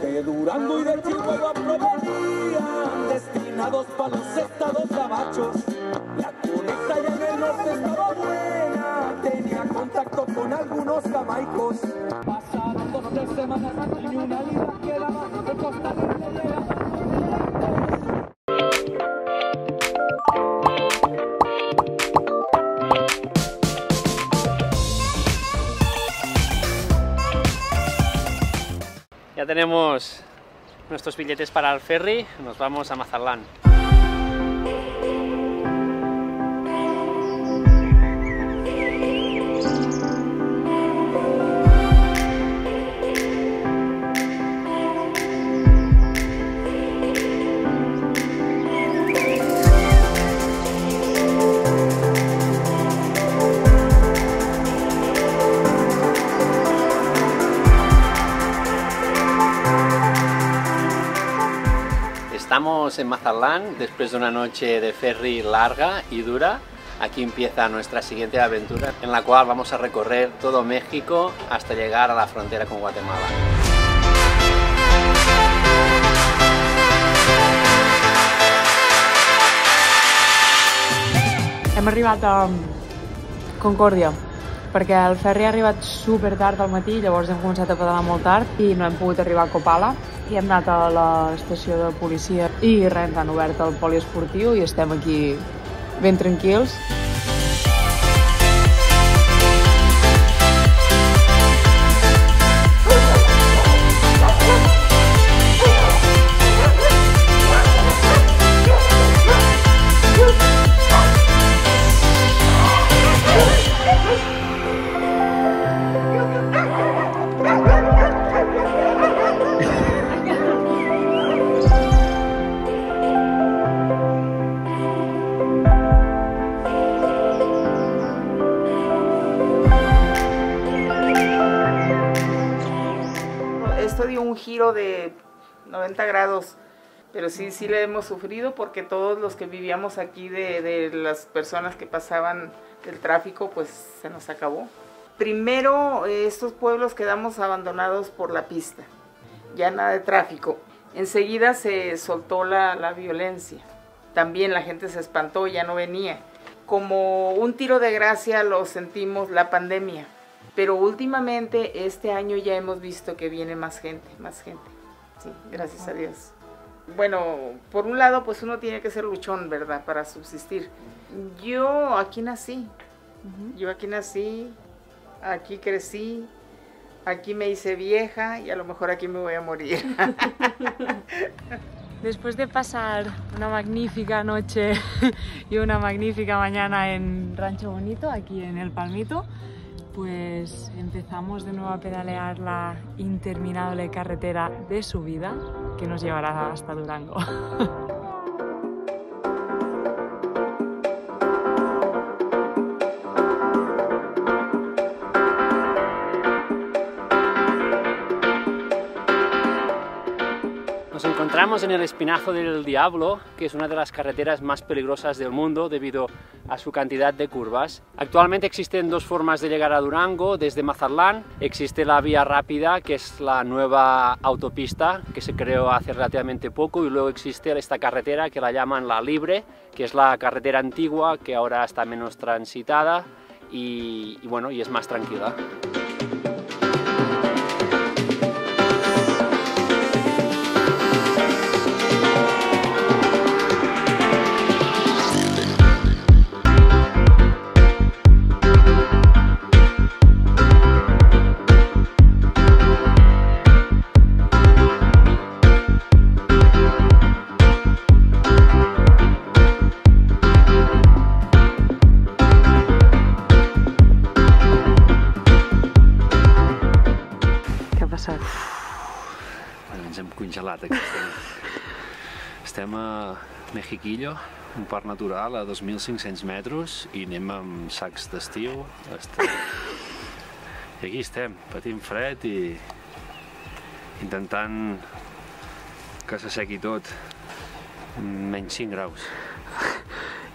De Durango y de Chihuahua provenían, destinados para los estados gabachos. La conecta ya en el norte estaba buena, tenía contacto con algunos jamaicos. Pasaron 2 o 3 semanas y una libra quedaba de Costa Rica llegaba. Ya tenemos nuestros billetes para el ferry, nos vamos a Mazatlán. Estamos en Mazatlán después de una noche de ferry larga y dura. Aquí empieza nuestra siguiente aventura, en la cual vamos a recorrer todo México hasta llegar a la frontera con Guatemala. Hem arribat a Concòrdia perquè el ferri ha arribat super tard al matí, llavors hem començat a pedalar molt tard i no hem pogut arribar a Copala i hem anat a l'estació de policia i res, ens han obert el poliesportiu i estem aquí ben tranquils. Esto dio un giro de 90 grados, pero sí le hemos sufrido porque todos los que vivíamos aquí, de las personas que pasaban del tráfico, pues se nos acabó. Primero, estos pueblos quedamos abandonados por la pista, ya nada de tráfico. Enseguida se soltó la violencia, también la gente se espantó, ya no venía. Como un tiro de gracia lo sentimos la pandemia. Pero últimamente, este año ya hemos visto que viene más gente, sí, gracias a Dios. Bueno, por un lado, pues uno tiene que ser luchón, ¿verdad?, para subsistir. Yo aquí nací, aquí crecí, aquí me hice vieja y a lo mejor aquí me voy a morir. Después de pasar una magnífica noche y una magnífica mañana en Rancho Bonito, aquí en El Palmito, pues empezamos de nuevo a pedalear la interminable carretera de subida que nos llevará hasta Durango. Nos encontramos en el Espinazo del Diablo, que es una de las carreteras más peligrosas del mundo debido a su cantidad de curvas. Actualmente existen 2 formas de llegar a Durango desde Mazatlán. Existe la vía rápida, que es la nueva autopista que se creó hace relativamente poco, y luego existe esta carretera que la llaman la Libre, que es la carretera antigua que ahora está menos transitada y bueno, y es más tranquila. Ens hem congelat aquí. Estem a Mexiquillo, un parc natural a 2.500 metres i anem amb sacs d'estiu. I aquí estem, patint fred i intentant que s'assequi tot, menys 5 graus.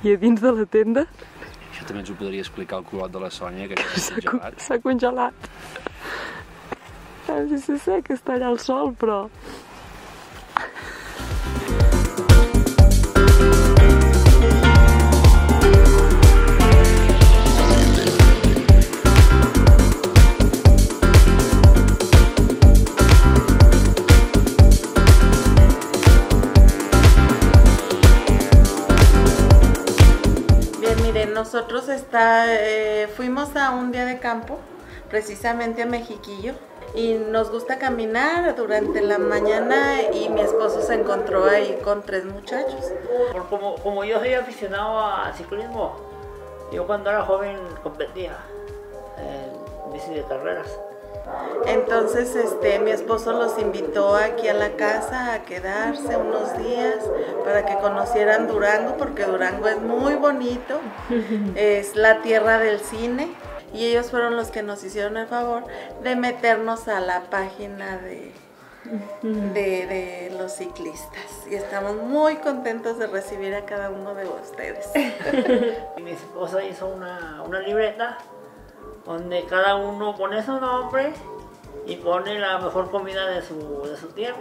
I a dins de la tenda? Això també ens ho podria explicar el culot de la Sònia, que s'ha congelat. S'ha congelat. A veure si sé que està allà al sol, però... Nosotros fuimos a un día de campo, precisamente a Mexiquillo, y nos gusta caminar durante la mañana y mi esposo se encontró ahí con 3 muchachos. Como yo soy aficionado al ciclismo, yo cuando era joven competía en bici de carreras. Entonces mi esposo los invitó aquí a la casa a quedarse unos días para que conocieran Durango, porque Durango es muy bonito, es la tierra del cine, y ellos fueron los que nos hicieron el favor de meternos a la página de los ciclistas, y estamos muy contentos de recibir a cada uno de ustedes. Mi esposa hizo una libreta donde cada uno pone su nombre y pone la mejor comida de su tierra.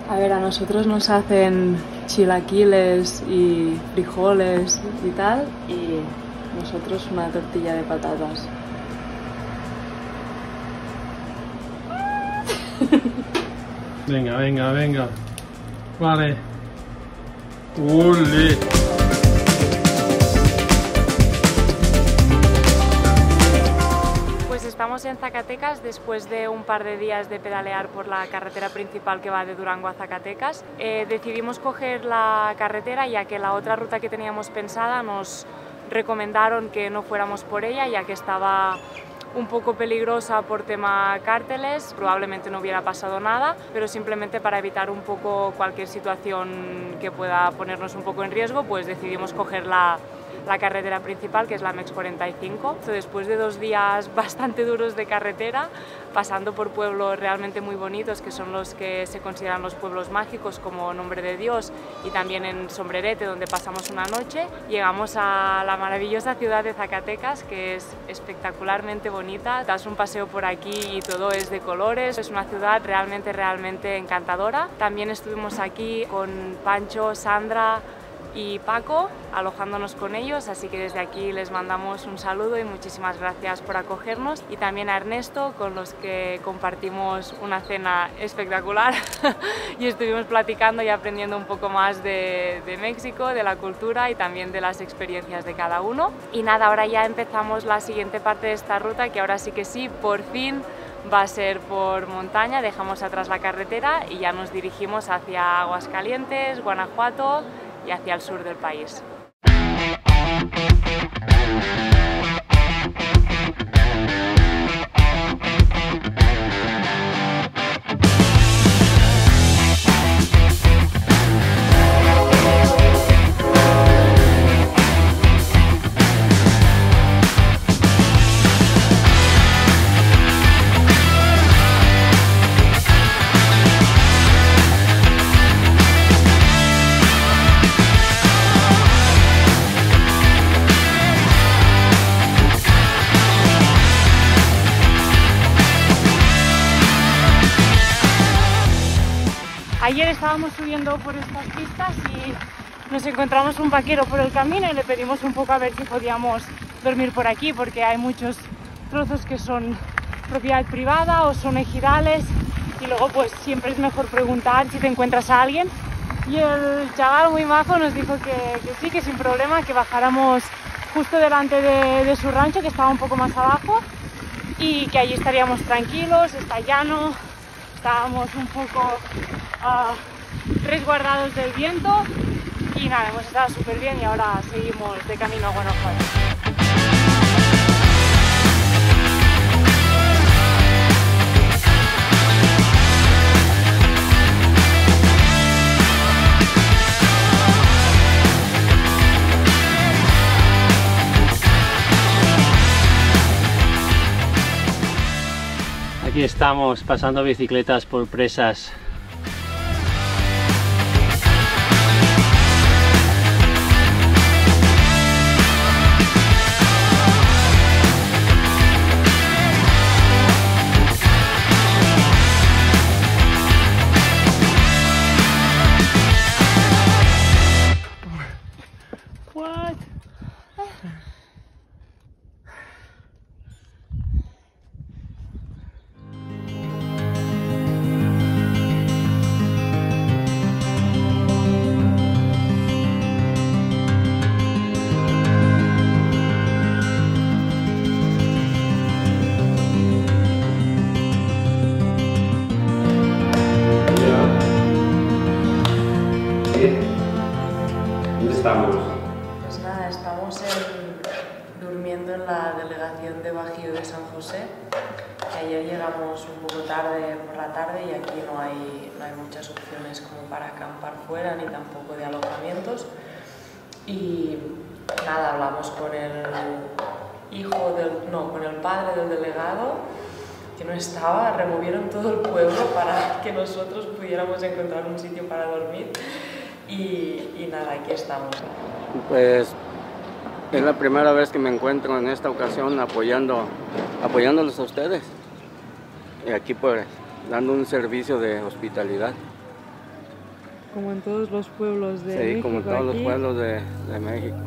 A ver, a nosotros nos hacen chilaquiles y frijoles y tal, y nosotros una tortilla de patatas. Venga, venga, venga. Vale. ¡Ule! Estamos en Zacatecas después de un par de días de pedalear por la carretera principal que va de Durango a Zacatecas. Decidimos coger la carretera ya que la otra ruta que teníamos pensada nos recomendaron que no fuéramos por ella ya que estaba un poco peligrosa por tema cárteles, probablemente no hubiera pasado nada, pero simplemente para evitar un poco cualquier situación que pueda ponernos un poco en riesgo, pues decidimos coger la carretera principal, que es la MEX 45. Después de 2 días bastante duros de carretera, pasando por pueblos realmente muy bonitos, que son los que se consideran los pueblos mágicos, como Nombre de Dios, y también en Sombrerete, donde pasamos una noche, llegamos a la maravillosa ciudad de Zacatecas, que es espectacularmente bonita. Das un paseo por aquí y todo es de colores, es una ciudad realmente encantadora. También estuvimos aquí con Pancho, Sandra y Paco, alojándonos con ellos, así que desde aquí les mandamos un saludo y muchísimas gracias por acogernos, y también a Ernesto, con los que compartimos una cena espectacular y estuvimos platicando y aprendiendo un poco más de México, de la cultura y también de las experiencias de cada uno. Y nada, ahora ya empezamos la siguiente parte de esta ruta, que ahora sí que sí, por fin va a ser por montaña. Dejamos atrás la carretera y ya nos dirigimos hacia Aguascalientes, Guanajuato y hacia el sur del país. Ayer estábamos subiendo por estas pistas y nos encontramos un vaquero por el camino y le pedimos un poco a ver si podíamos dormir por aquí, porque hay muchos trozos que son propiedad privada o son ejidales, y luego pues siempre es mejor preguntar si te encuentras a alguien. Y el chaval muy majo nos dijo que sí, que sin problema, que bajáramos justo delante de su rancho, que estaba un poco más abajo, y que allí estaríamos tranquilos, está llano. Estábamos un poco resguardados del viento y nada, hemos estado súper bien y ahora seguimos de camino a Guanajuato. Aquí estamos pasando bicicletas por presas. de San José, que ayer llegamos un poco tarde por la tarde y aquí no hay muchas opciones como para acampar fuera ni tampoco de alojamientos. Y nada, hablamos con el con el padre del delegado, que no estaba, removieron todo el pueblo para que nosotros pudiéramos encontrar un sitio para dormir y nada, aquí estamos. Pues es la primera vez que me encuentro en esta ocasión apoyándolos a ustedes y aquí pues dando un servicio de hospitalidad. Como en todos los pueblos de México. Sí, como en todos los pueblos de México.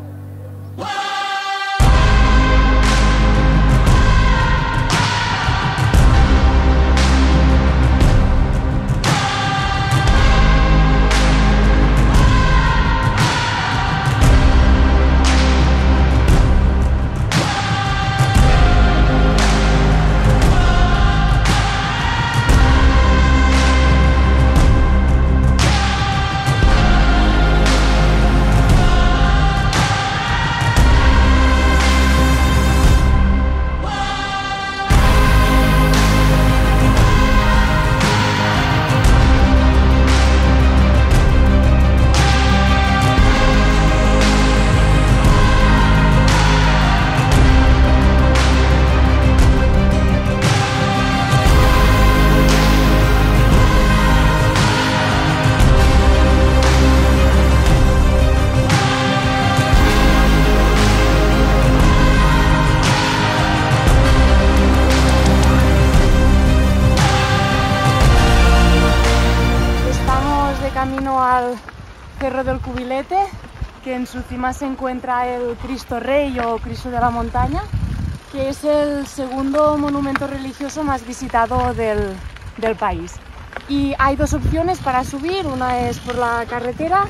Camino al Cerro del Cubilete, que en su cima se encuentra el Cristo Rey o Cristo de la Montaña, que es el segundo monumento religioso más visitado del país. Y hay dos opciones para subir, una es por la carretera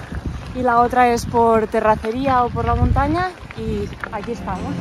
y la otra es por terracería o por la montaña, y aquí estamos.